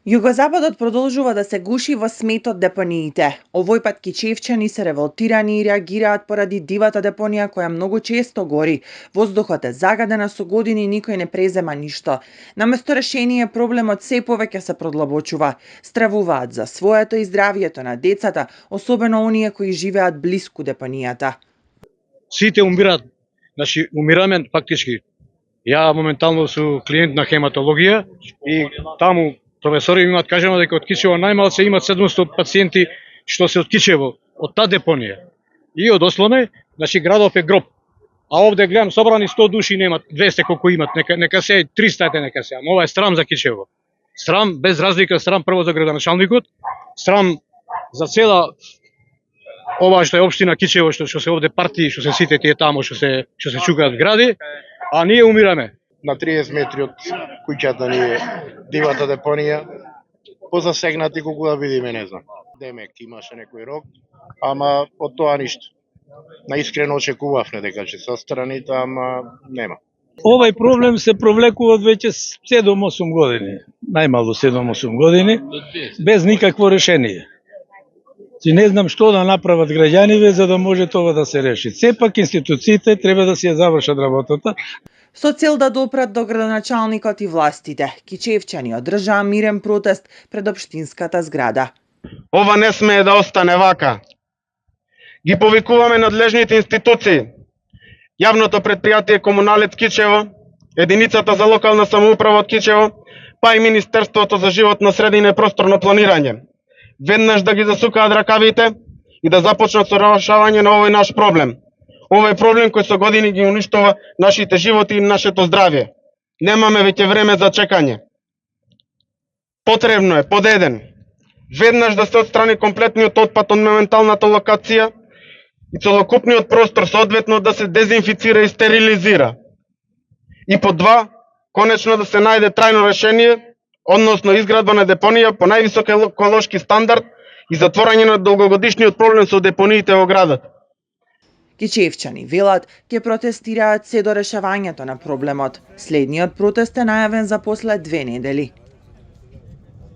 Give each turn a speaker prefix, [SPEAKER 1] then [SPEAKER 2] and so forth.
[SPEAKER 1] Југозападот продолжува да се гуши во смет од депониите. Овој пат кичевчани се револтирани и реагираат поради дивата депонија која многу често гори. Воздухот е загаден, со години никој не презема ништо. Наместо решение, проблемот се повеќе се продлабочува. Стравуваат за своето и здравието на децата, особено оние кои живеат блиску депонијата.
[SPEAKER 2] Сите умираат, значи умираме фактички. Ја моментално сум клиент на хематологија и таму професори имаат кажано дека од Кичево најмалце имаат 700 пациенти што се од Кичево, од таа депонија. И од Ослоне, значи градов е гроб. А овде гледам собрани 100 души немат, 200 колку имат, нека се 300 нека се. Ова е срам за Кичево. Срам без разлика, срам прво за градоначалникот, срам за цела ова што е општина Кичево, што се овде партии, што се сите тие таму што се чукаат гради, а ние умираме.
[SPEAKER 3] На 30 метри од куќата ни е дивата депонија. Позасегнати колку да видиме, не знам. Демек имаше некој рок, ама од тоа ништо. Наискрено очекувавме дека ќе се отстраните, ама нема.
[SPEAKER 4] Овај проблем се провлекува од веќе 7-8 години, најмало 7-8 години, без никакво решение. Ти не знам што да направат граѓаниве за да може тоа да се реши. Сепак институциите треба да си ја завршат работата.
[SPEAKER 1] Со цел да допрат до градоначалникот и властите, кичевчани одржаа мирен протест пред општинската зграда.
[SPEAKER 5] Ова не смее да остане вака. Ги повикуваме надлежните институции, јавното предпријатие Комуналец Кичево, единицата за локална самоуправа од Кичево, па и Министерството за животна средина и просторно планирање. Веднаш да ги засукаат ракавите и да започнат со решавање на овој наш проблем. Овој проблем кој со години ги уништува нашите животи и нашето здравје. Немаме веќе време за чекање. Потребно е, под еден, веднаш да се отстрани комплетниот отпад од моменталната локација и целокупниот простор соодветно да се дезинфицира и стерилизира. И под два, конечно да се најде трајно решение, односно изградба на депонија по највисок еколошки стандард и затворање на долгогодишниот проблем со депониите во градот.
[SPEAKER 1] Кичевчани велат ќе протестираат се до решавањето на проблемот. Следниот протест е најавен за после 2 недели.